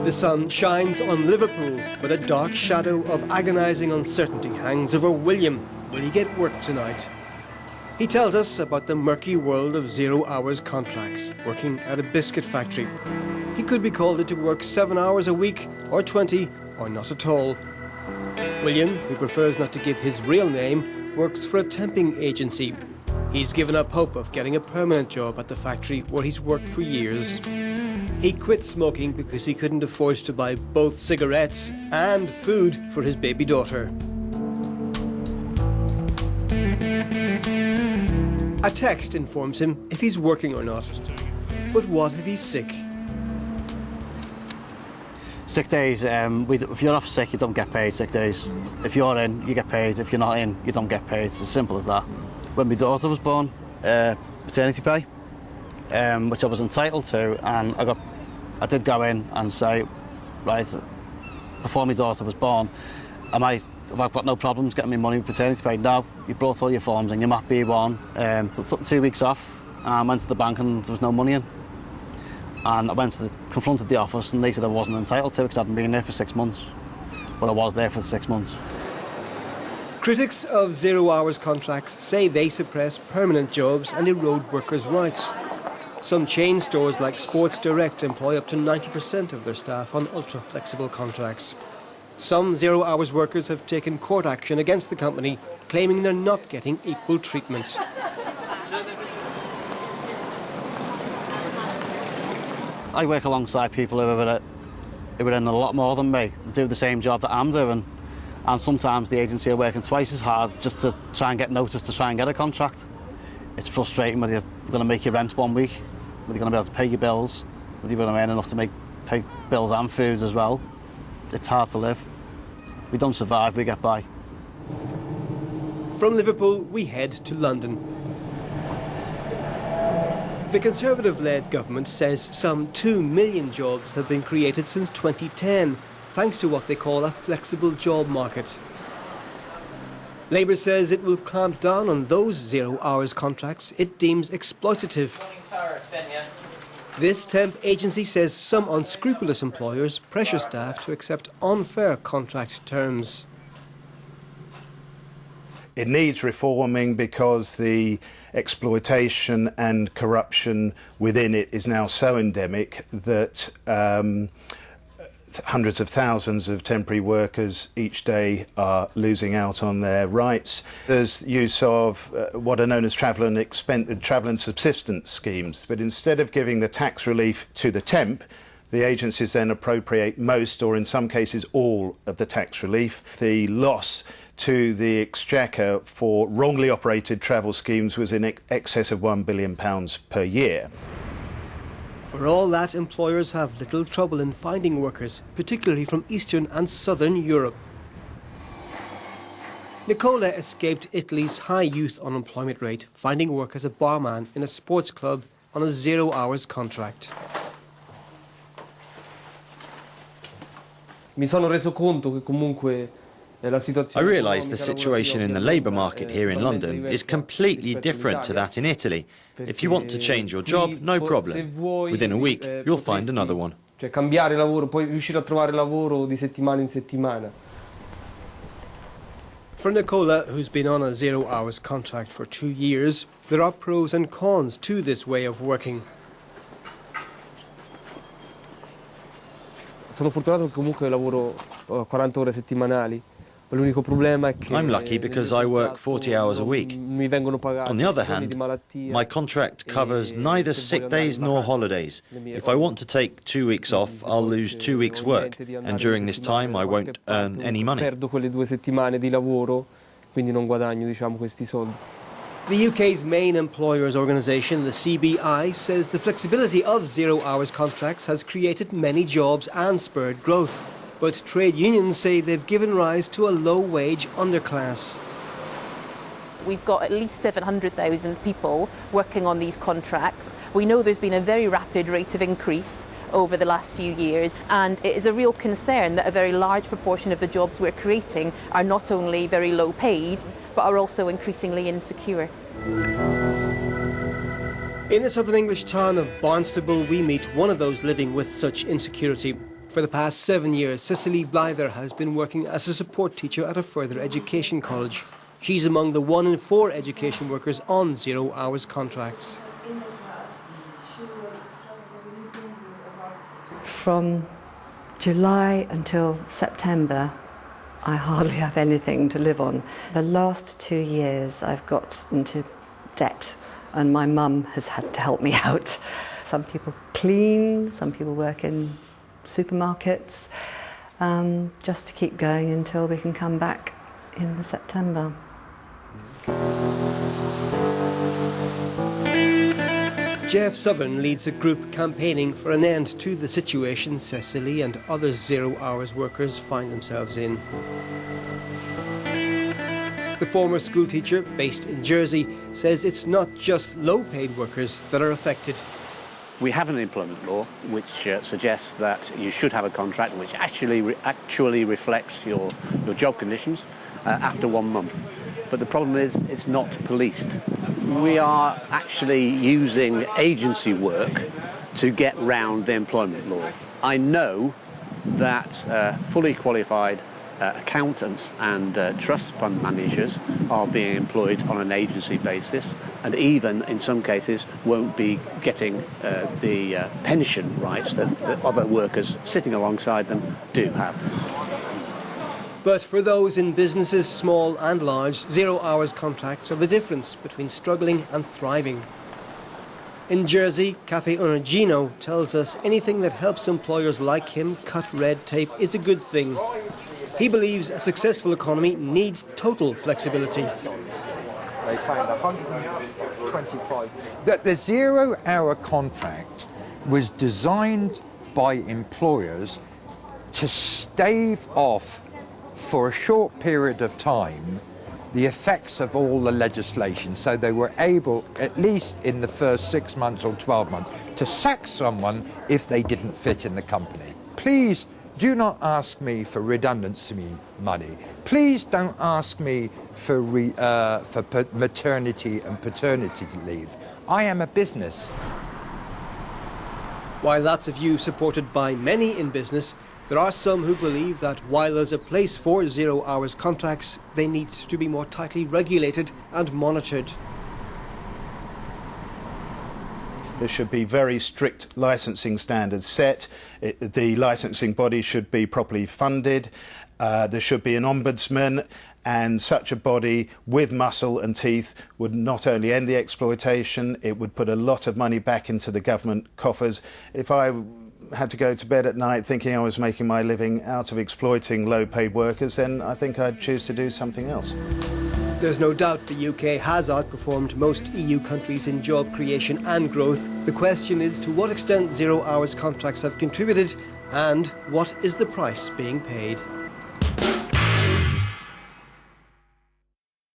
The sun shines on Liverpool, but a dark shadow of agonising uncertainty hangs over William. Will he get work tonight? He tells us about the murky world of 0 hours contracts, working at a biscuit factory. He could be called into work 7 hours a week, or 20, or not at all. William, who prefers not to give his real name, works for a temping agency. He's given up hope of getting a permanent job at the factory where he's worked for years. He quit smoking because he couldn't afford to buy both cigarettes and food for his baby daughter. A text informs him if he's working or not. But what if he's sick? Sick days, if you're off sick, you don't get paid sick days. If you're in, you get paid. If you're not in, you don't get paid. It's as simple as that. When my daughter was born, maternity pay, which I was entitled to, and I did go in and say, right, before my daughter was born, have I got no problems getting me money with paternity pay? No, you brought all your forms and your MAP B1, so I took 2 weeks off, and went to the bank and there was no money in. And I confronted the office and they said I wasn't entitled to it because I hadn't been there for 6 months. But I was there for 6 months. Critics of 0 hours contracts say they suppress permanent jobs and erode workers' rights. Some chain stores like Sports Direct employ up to 90% of their staff on ultra-flexible contracts. Some 0 hours workers have taken court action against the company, claiming they're not getting equal treatment. I work alongside people who are in a lot more than me, do the same job that I'm doing. And sometimes the agency are working twice as hard just to try and get notice to try and get a contract. It's frustrating whether you're going to make your rent 1 week, whether you're going to be able to pay your bills, whether you're going to earn enough to pay bills and food as well. It's hard to live. We don't survive, we get by. From Liverpool, we head to London. The Conservative-led government says some 2 million jobs have been created since 2010, thanks to what they call a flexible job market. Labour says it will clamp down on those 0 hours contracts it deems exploitative. This temp agency says some unscrupulous employers pressure staff to accept unfair contract terms. It needs reforming because the exploitation and corruption within it is now so endemic that hundreds of thousands of temporary workers each day are losing out on their rights. There's use of what are known as travel and subsistence schemes, but instead of giving the tax relief to the temp, the agencies then appropriate most, or in some cases all, of the tax relief. The loss to the Exchequer for wrongly operated travel schemes was in excess of £1 billion per year. For all that, employers have little trouble in finding workers, particularly from Eastern and Southern Europe. Nicola escaped Italy's high youth unemployment rate, finding work as a barman in a sports club on a 0 hours contract. Mi sono reso conto che comunque I realise the situation in the labour market here in London is completely different to that in Italy. If you want to change your job, no problem. Within a week, you'll find another one. Cioè cambiare lavoro, puoi riuscire a trovare lavoro di settimana in settimana. For Nicola, who's been on a 0 hours contract for 2 years, there are pros and cons to this way of working. Sono fortunato che comunque lavoro 40 ore settimanali. I'm lucky because I work 40 hours a week. On the other hand, my contract covers neither sick days nor holidays. If I want to take 2 weeks off, I'll lose 2 weeks' work, and during this time I won't earn any money. Perdo quelle 2 settimane di lavoro, quindi non guadagno, diciamo, questi soldi. The UK's main employers' organisation, the CBI, says the flexibility of 0 hours contracts has created many jobs and spurred growth. But trade unions say they've given rise to a low-wage underclass. We've got at least 700,000 people working on these contracts. We know there's been a very rapid rate of increase over the last few years, and it is a real concern that a very large proportion of the jobs we're creating are not only very low paid, but are also increasingly insecure. In the southern English town of Barnstable, we meet one of those living with such insecurity. For the past 7 years, Cicely Blyther has been working as a support teacher at a further education college. She's among the 1 in 4 education workers on 0 hours contracts. From July until September, I hardly have anything to live on. The last 2 years I've got into debt and my mum has had to help me out. Some people clean, some people work in supermarkets, just to keep going until we can come back in September. Jeff Southern leads a group campaigning for an end to the situation Cicely and other 0 hours workers find themselves in. The former schoolteacher, based in Jersey, says it's not just low-paid workers that are affected. We have an employment law which suggests that you should have a contract which actually reflects your job conditions after 1 month. But the problem is it's not policed. We are actually using agency work to get round the employment law. I know that fully qualified accountants and trust fund managers are being employed on an agency basis and even in some cases won't be getting the pension rights that other workers sitting alongside them do have. But for those in businesses, small and large, 0 hours contracts are the difference between struggling and thriving. In Jersey, Cafe owner Gino tells us anything that helps employers like him cut red tape is a good thing. He believes a successful economy needs total flexibility. They found 125. The 0 hour contract was designed by employers to stave off for a short period of time the effects of all the legislation, so they were able, at least in the first 6 months or 12 months, to sack someone if they didn't fit in the company. Please do not ask me for redundancy money. Please don't ask me for maternity and paternity leave. I am a business. While that's a view supported by many in business, there are some who believe that while there's a place for 0 hours contracts, they need to be more tightly regulated and monitored. There should be very strict licensing standards set. The licensing body should be properly funded. There should be an ombudsman, and such a body with muscle and teeth would not only end the exploitation, it would put a lot of money back into the government coffers. If I had to go to bed at night thinking I was making my living out of exploiting low-paid workers, then I think I'd choose to do something else. There's no doubt the UK has outperformed most EU countries in job creation and growth. The question is to what extent 0 hours contracts have contributed and what is the price being paid?